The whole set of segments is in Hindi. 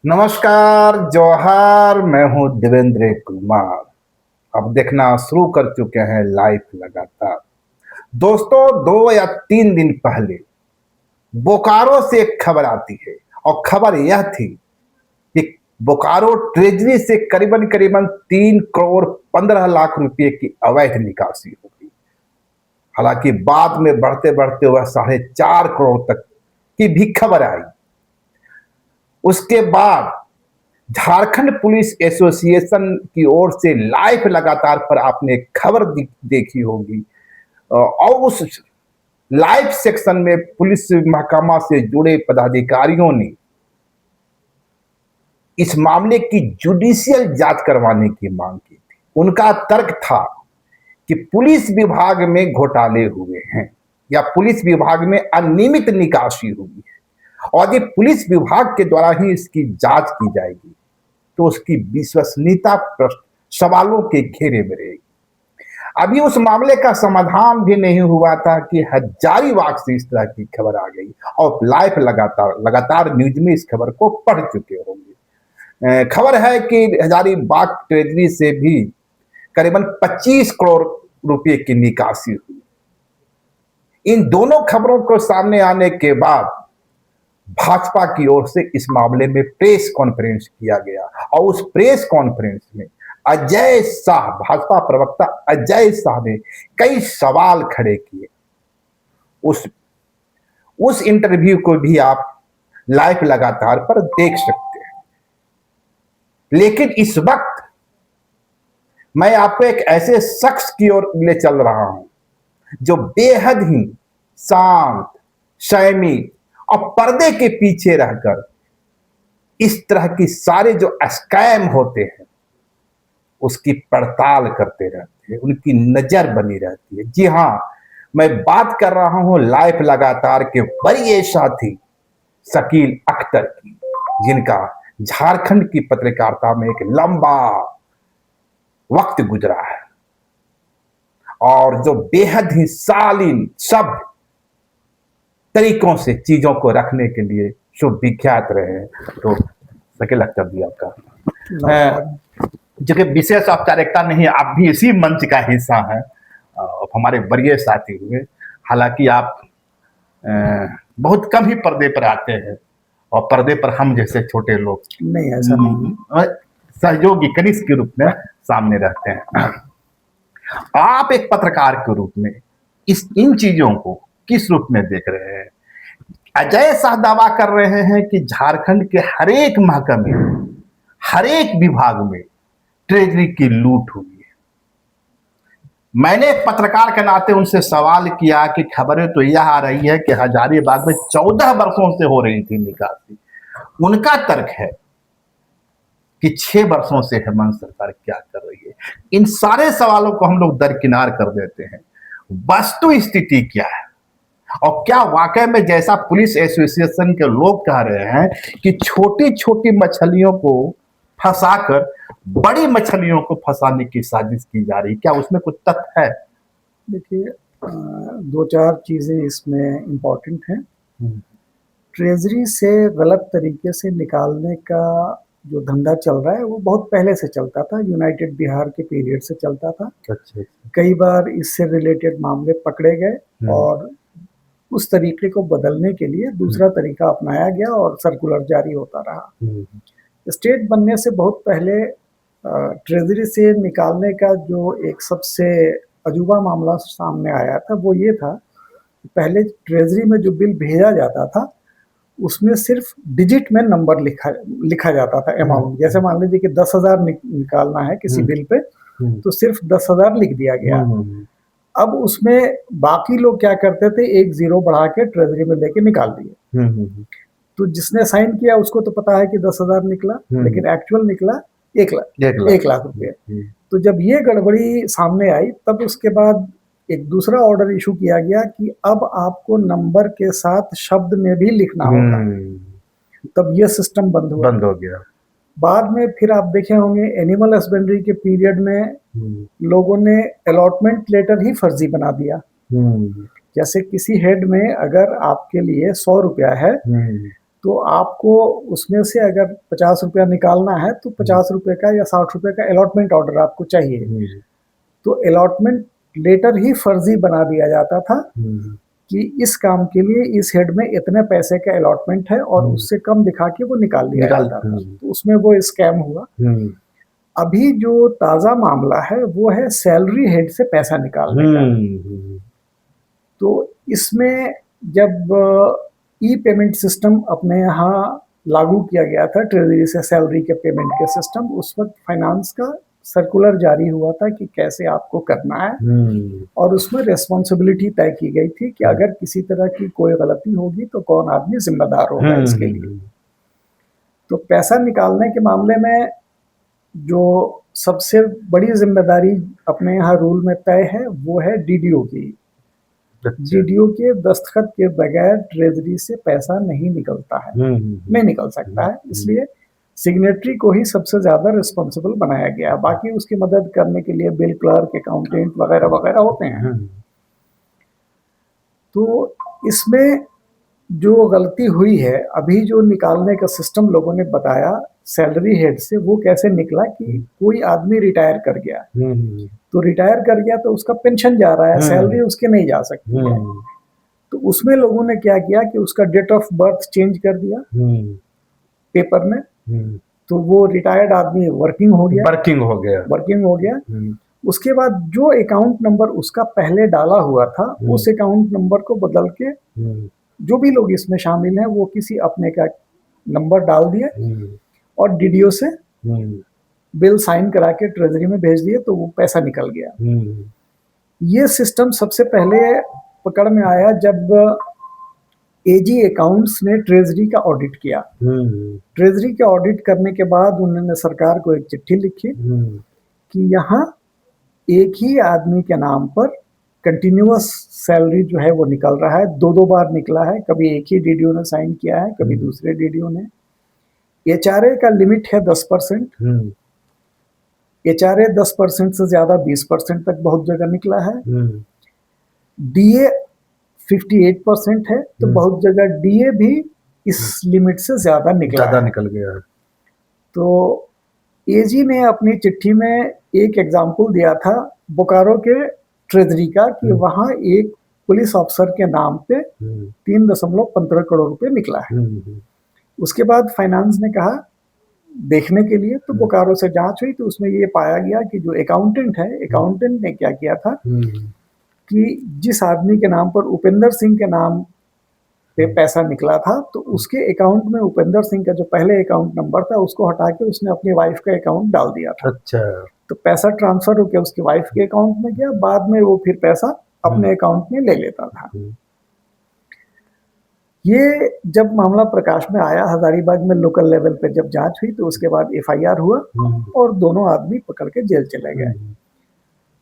नमस्कार, जोहार। मैं हूं देवेंद्र कुमार। अब देखना शुरू कर चुके हैं लाइव लगातार। दोस्तों, 2 या 3 दिन पहले बोकारो से एक खबर आती है और खबर यह थी कि बोकारो ट्रेजरी से करीबन करीबन 3 करोड़ 15 लाख रुपए की अवैध निकासी हो गई। हालांकि बाद में बढ़ते बढ़ते वह 4.5 करोड़ तक की भी खबर आई। उसके बाद झारखंड पुलिस एसोसिएशन की ओर से लाइव लगातार पर आपने खबर देखी होगी और उस लाइव सेक्शन में पुलिस महकमा से जुड़े पदाधिकारियों ने इस मामले की जुडिशियल जांच करवाने की मांग की थी। उनका तर्क था कि पुलिस विभाग में घोटाले हुए हैं या पुलिस विभाग में अनियमित निकासी हुई है और ये पुलिस विभाग के द्वारा ही इसकी जांच की जाएगी तो उसकी विश्वसनीयता सवालों के घेरे में रहेगी। अभी उस मामले का समाधान भी नहीं हुआ था कि हजारीबाग से इस तरह की खबर आ गई और लाइव लगातार न्यूज में इस खबर को पढ़ चुके होंगे। खबर है कि हजारीबाग ट्रेजरी से भी करीबन 25 करोड़ रुपए की निकासी हुई। इन दोनों खबरों को सामने आने के बाद भाजपा की ओर से इस मामले में प्रेस कॉन्फ्रेंस किया गया और उस प्रेस कॉन्फ्रेंस में अजय शाह, भाजपा प्रवक्ता अजय शाह ने कई सवाल खड़े किए। उस इंटरव्यू को भी आप लाइव लगातार पर देख सकते हैं। लेकिन इस वक्त मैं आपको एक ऐसे शख्स की ओर ले चल रहा हूं जो बेहद ही शांत, संयमी और पर्दे के पीछे रहकर इस तरह की सारे जो स्कैम होते हैं उसकी पड़ताल करते रहते हैं, उनकी नजर बनी रहती है। जी हां, मैं बात कर रहा हूं लाइव लगातार के वरीय साथी शकील अख्तर की, जिनका झारखंड की पत्रकारिता में एक लंबा वक्त गुजरा है और जो बेहद ही शालीन सब तरीकों से चीजों को रखने के लिए शुभ विख्यात रहे हैं। तो शकील अख्तर जी आपका जो कि विशेष औपचारिकता नहीं, आप भी इसी मंच का हिस्सा हैं और हमारे वरीय साथी हुए। हालांकि आप बहुत कम ही पर्दे पर आते हैं और पर्दे पर हम जैसे छोटे लोग नहीं, ऐसा नहीं, सहयोगी कनिष्ठ के रूप में सामने रहते हैं। आप एक पत्रकार के रूप में इन चीजों को किस रूप में देख रहे हैं? अजय शाह दावा कर रहे हैं कि झारखंड के हर एक महकमे, हर एक विभाग में ट्रेजरी की लूट हुई है। मैंने एक पत्रकार के नाते उनसे सवाल किया कि खबरें तो यह आ रही है कि हजारीबाग में 14 वर्षों से हो रही थी निकासी। उनका तर्क है कि 6 वर्षों से हेमंत सरकार क्या कर रही है। इन सारे सवालों को हम लोग दरकिनार कर देते हैं। वस्तु स्थिति क्या है और क्या वाकई में जैसा पुलिस एसोसिएशन के लोग कह रहे हैं कि छोटी छोटी मछलियों को फंसाकर बड़ी मछलियों को फंसाने की साजिश की जा रही, क्या उसमें कुछ तथ्य है? देखिए, 2-4 चीज़ें इसमें इम्पोर्टेंट हैं। ट्रेजरी से गलत तरीके से निकालने का जो धंधा चल रहा है वो बहुत पहले से चलता था, यूनाइटेड बिहार के पीरियड से चलता था। अच्छा। कई बार इससे रिलेटेड मामले पकड़े गए और उस तरीके को बदलने के लिए दूसरा तरीका अपनाया गया और सर्कुलर जारी होता रहा। स्टेट बनने से बहुत पहले ट्रेजरी से निकालने का जो एक सबसे अजूबा मामला सामने आया था वो ये था, पहले ट्रेजरी में जो बिल भेजा जाता था उसमें सिर्फ डिजिट में नंबर लिखा जाता था, अमाउंट। जैसे मान लीजिए कि 10,000 निकालना है किसी बिल पे तो सिर्फ 10,000 लिख दिया गया। अब उसमें बाकी लोग क्या करते थे, एक जीरो बढ़ा के ट्रेजरी में लेके निकाल दिए। तो जिसने साइन किया उसको तो पता है कि 10,000 निकला, लेकिन एक्चुअल निकला 1 लाख रुपए। तो जब ये गड़बड़ी सामने आई तब उसके बाद एक दूसरा ऑर्डर इशू किया गया कि अब आपको नंबर के साथ शब्द में भी लिखना होगा। तब ये सिस्टम बंद हो गया। बाद में फिर आप देखे होंगे एनिमल हस्बेंड्री के पीरियड में लोगों ने अलॉटमेंट लेटर ही फर्जी बना दिया। जैसे किसी हेड में अगर आपके लिए 100 रुपया है तो आपको उसमें से अगर 50 रुपया निकालना है तो 50 रुपये का या 60 रुपये का अलॉटमेंट ऑर्डर आपको चाहिए। तो अलॉटमेंट लेटर ही फर्जी बना दिया जाता था कि इस काम के लिए इस हेड में इतने पैसे का अलॉटमेंट है और उससे कम दिखा के वो निकाल लिया जाता था। तो उसमें वो स्कैम हुआ। अभी जो ताज़ा मामला है वो है सैलरी हेड से पैसा निकालने का। तो इसमें जब ई पेमेंट सिस्टम अपने यहाँ लागू किया गया था, ट्रेजरी से सैलरी के पेमेंट के सिस्टम, उस वक्त फाइनेंस का सर्कुलर जारी हुआ था कि कैसे आपको करना है और उसमें रिस्पॉन्सिबिलिटी तय की गई थी कि अगर किसी तरह की कोई गलती होगी तो कौन आदमी जिम्मेदार होगा इसके लिए। तो पैसा निकालने के मामले में जो सबसे बड़ी जिम्मेदारी अपने यहाँ रूल में तय है वो है डीडीओ की। डीडीओ के दस्तखत के बगैर ट्रेजरी से पैसा नहीं निकलता है, नहीं निकल सकता है। इसलिए सिग्नेटरी को ही सबसे ज्यादा रिस्पॉन्सिबल बनाया गया। बाकी उसकी मदद करने के लिए बिल क्लर्क, अकाउंटेंट वगैरह वगैरह होते हैं। तो इसमें जो गलती हुई है, अभी जो निकालने का सिस्टम लोगों ने बताया सैलरी हेड से, वो कैसे निकला कि कोई आदमी रिटायर कर गया, तो रिटायर कर गया तो उसका पेंशन जा रहा है, सैलरी उसके नहीं जा सकती है। तो उसमें लोगों ने क्या किया कि उसका डेट ऑफ बर्थ चेंज कर दिया पेपर में। तो वो रिटायर्ड आदमी वर्किंग हो गया। उसके बाद जो अकाउंट नंबर उसका पहले डाला हुआ था उस अकाउंट नंबर को बदल के जो भी लोग इसमें शामिल हैं वो किसी अपने का नंबर डाल दिए और डीडीओ से बिल साइन करा के ट्रेजरी में भेज दिए, तो वो पैसा निकल गया। ये सिस्टम सबसे पहले पकड़ में आया जब एजी अकाउंट्स ने ट्रेजरी का ऑडिट किया। ट्रेजरी का ऑडिट करने के बाद उन्होंने सरकार को एक चिट्ठी लिखी कि यहाँ एक ही आदमी के नाम पर कंटिन्यूअस सैलरी जो है वो निकल रहा है, दो बार निकला है। कभी एक ही डीडीओ ने साइन किया है, कभी दूसरे डीडीओ ने। एचआरए का लिमिट है 10%। एचआरए 10% से ज्यादा 20% तक बहुत जगह निकला है। डीए 58% है, तो बहुत जगह डीए भी इस लिमिट से ज्यादा निकल गया। तो एजी ने अपनी चिट्ठी में एक एग्जाम्पल दिया था बोकारो के ट्रेजरी का कि वहां एक पुलिस अफसर के नाम पे 3.15 करोड़ रुपए निकला है। उसके बाद फाइनेंस ने कहा देखने के लिए, तो बोकारो से जांच हुई तो उसमें ये पाया गया कि जो अकाउंटेंट है, अकाउंटेंट ने क्या किया था कि जिस आदमी के नाम पर उपेंद्र सिंह के नाम पे पैसा निकला था, तो उसके अकाउंट में उपेंद्र सिंह का जो पहले अकाउंट नंबर था उसको हटा के उसने अपनी वाइफ का अकाउंट डाल दिया था। अच्छा। तो पैसा ट्रांसफर होकर उसकी वाइफ के अकाउंट में गया, बाद में वो फिर पैसा अपने अकाउंट में ले लेता था। ये जब मामला प्रकाश में आया, हजारीबाग में लोकल लेवल पे जब जांच हुई तो उसके बाद एफआईआर हुआ और दोनों आदमी पकड़ के जेल चले गए।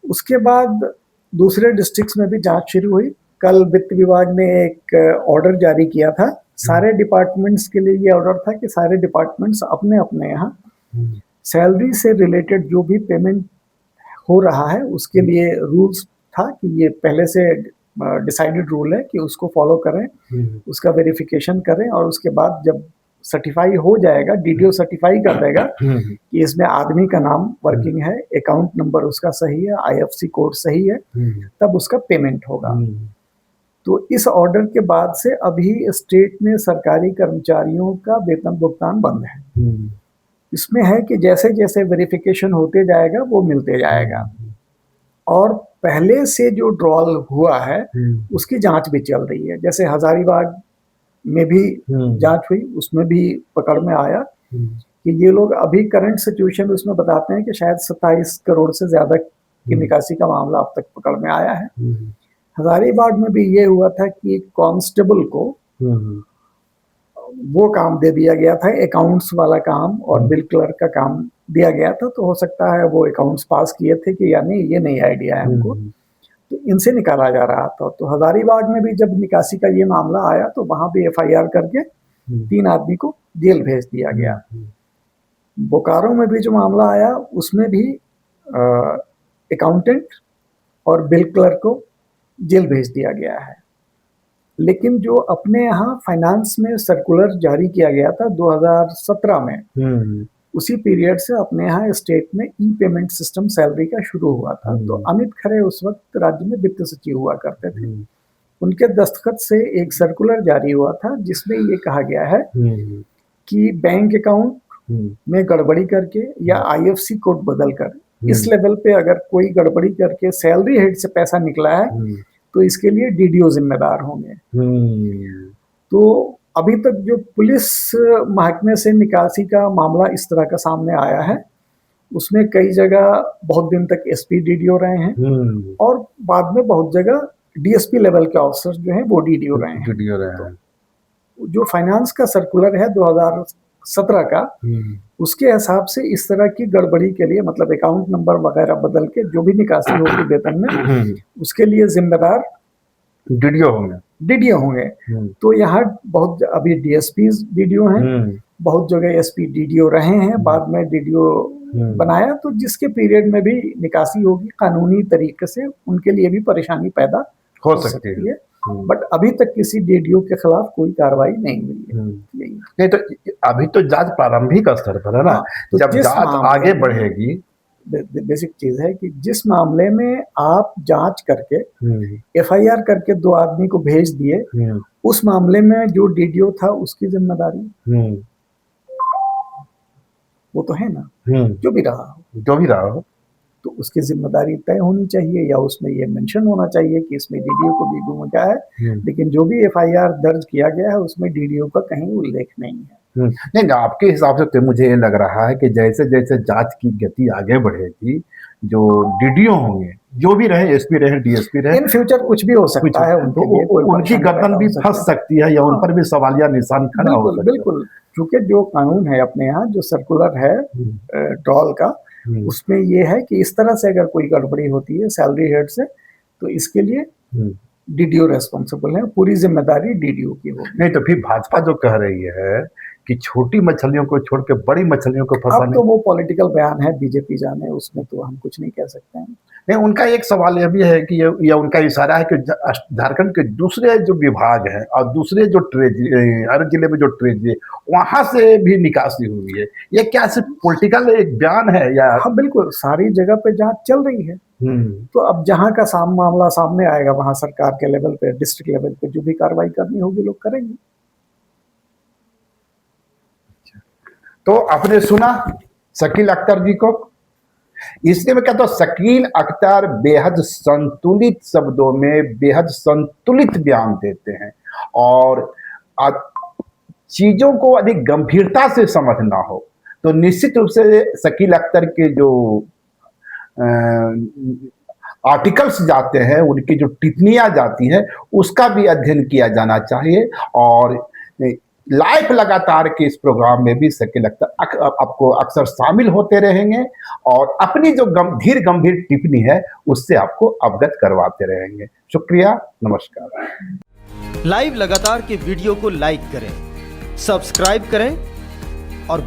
उसके बाद दूसरे डिस्ट्रिक्ट्स में भी जांच शुरू हुई। कल वित्त विभाग ने एक ऑर्डर जारी किया था सारे डिपार्टमेंट्स के लिए। ये ऑर्डर था कि सारे डिपार्टमेंट्स अपने अपने यहाँ सैलरी से रिलेटेड जो भी पेमेंट हो रहा है उसके लिए रूल्स था कि ये पहले से डिसाइडेड रूल है कि उसको फॉलो करें, उसका वेरिफिकेशन करें और उसके बाद जब सर्टिफाई हो जाएगा, डीडीओ सर्टिफाई कर देगा कि इसमें आदमी का नाम वर्किंग है, अकाउंट नंबर उसका सही है, आईएफएससी कोड सही है, तब उसका पेमेंट होगा। तो इस ऑर्डर के बाद से अभी स्टेट में सरकारी कर्मचारियों का वेतन भुगतान बंद है। इसमें है कि जैसे जैसे वेरिफिकेशन होते जाएगा वो मिलते जाएगा और पहले से जो ड्रॉल हुआ है उसकी जांच भी चल रही है। जैसे हजारीबाग में भी जांच हुई, उसमें भी पकड़ में आया कि ये लोग अभी करंट सिचुएशन उसमें बताते हैं कि शायद 27 करोड़ से ज्यादा की निकासी का मामला अब तक पकड़ में आया है। हजारीबाग में भी ये हुआ था कि कांस्टेबल को वो काम दे दिया गया था, अकाउंट्स वाला काम और बिल क्लर्क का काम दिया गया था। तो हो सकता है वो अकाउंट्स पास किए थे कि या नहीं, ये नहीं आइडिया है हमको। तो इनसे निकाला जा रहा था। तो हजारीबाग में भी जब निकासी का ये मामला आया तो वहां भी एफआईआर करके 3 आदमी को जेल भेज दिया गया। बोकारो में भी जो मामला आया उसमें भी अकाउंटेंट और बिल क्लर्क को जेल भेज दिया गया है। लेकिन जो अपने यहाँ फाइनेंस में सर्कुलर जारी किया गया था 2017 में, उसी पीरियड से अपने यहाँ स्टेट में ई पेमेंट सिस्टम सैलरी का शुरू हुआ था। तो अमित खरे उस वक्त राज्य में वित्त सचिव हुआ करते थे। उनके दस्तखत से एक सर्कुलर जारी हुआ था जिसमें ये कहा गया है कि बैंक अकाउंट में गड़बड़ी करके या आईएफसी कोड बदल कर इस लेवल पे अगर कोई गड़बड़ी करके सैलरी हेड से पैसा निकला है तो इसके लिए डीडीओ जिम्मेदार होंगे। तो अभी तक जो पुलिस महकमे से निकासी का मामला इस तरह का सामने आया है, उसमें कई जगह बहुत दिन तक एसपी डीडीओ रहे हैं और बाद में बहुत जगह डीएसपी लेवल के ऑफिसर्स जो हैं वो डीडीओ रहे हैं। तो जो फाइनेंस का सर्कुलर है 2017 का, उसके हिसाब से इस तरह की गड़बड़ी के लिए, मतलब अकाउंट नंबर वगैरह बदल के जो भी निकासी होगी वेतन में, उसके लिए जिम्मेदार डीडीओ होंगे। तो यहाँ बहुत अभी डीएसपी डीडीओ हैं, बहुत जगह एसपी डीडीओ रहे हैं, बाद में डीडीओ बनाया। तो जिसके पीरियड में भी निकासी होगी कानूनी तरीके से, उनके लिए भी परेशानी पैदा हो सकती है। बट अभी तक किसी डीडीओ के खिलाफ कोई कार्रवाई नहीं हुई है। नहीं तो अभी तो जांच प्रारंभिक स्तर पर है ना। तो जब जांच आगे बढ़ेगी, बेसिक चीज है कि जिस मामले में आप जांच करके एफआईआर करके 2 आदमी को भेज दिए, उस मामले में जो डीडीओ था उसकी जिम्मेदारी वो तो है ना, जो भी रहा हो तो उसकी जिम्मेदारी तय होनी चाहिए, या उसमें ये मेंशन होना चाहिए कि इसमें डीडीओ को भी भूमिका है। लेकिन जो भी एफआईआर दर्ज किया गया है उसमें डीडीओ का कहीं उल्लेख नहीं है। नहीं, आपके हिसाब से तो मुझे ये लग रहा है कि जैसे जैसे जांच की गति आगे बढ़ेगी, जो डीडीओ होंगे, जो भी रहे, एसपी रहे, डीएसपी रहे, इन फ्यूचर कुछ भी हो सकता है, उनकी गर्दन भी फंस सकती है या उन पर भी सवालिया निशान खड़ा हो सकता है। बिल्कुल, क्योंकि जो कानून है अपने यहाँ, जो सर्कुलर है ट्रॉल का, उसमें ये है कि इस तरह से अगर कोई गड़बड़ी होती है सैलरी हेड से, तो इसके लिए डीडीओ रेस्पॉन्सिबल है, पूरी जिम्मेदारी डीडीओ की होगी। नहीं तो फिर भाजपा जो कह रही है कि छोटी मछलियों को छोड़ के बड़ी मछलियों को फंसाने, अब तो वो पॉलिटिकल बयान है, बीजेपी जाने, उसमें तो हम कुछ नहीं कह सकते हैं। नहीं, उनका एक सवाल यह भी है कि ये उनका इशारा है कि झारखंड के दूसरे जो विभाग हैं और दूसरे जो हर जिले में जो ट्रेजरी, वहां से भी निकासी हुई है। ये क्या सिर्फ पॉलिटिकल एक बयान है या? हाँ बिल्कुल, सारी जगह पे जांच चल रही है। तो अब जहां का मामला सामने आएगा, वहां सरकार के लेवल पे, डिस्ट्रिक्ट लेवल पे जो भी कार्रवाई करनी होगी लोग करेंगे। तो आपने सुना शकील अख्तर जी को, इसलिए मैं कहता हूं शकील अख्तर बेहद संतुलित शब्दों में बेहद संतुलित बयान देते हैं, और चीजों को अधिक गंभीरता से समझना हो तो निश्चित रूप से शकील अख्तर के जो आर्टिकल्स जाते हैं, उनकी जो टिप्पणियां जाती हैं, उसका भी अध्ययन किया जाना चाहिए। और लाइव लगातार के इस प्रोग्राम में भी शकील अख्तर आपको अक्सर शामिल होते रहेंगे और अपनी जो गंभीर टिप्पणी है उससे आपको अवगत करवाते रहेंगे। शुक्रिया, नमस्कार। लाइव लगातार के वीडियो को लाइक करें, सब्सक्राइब करें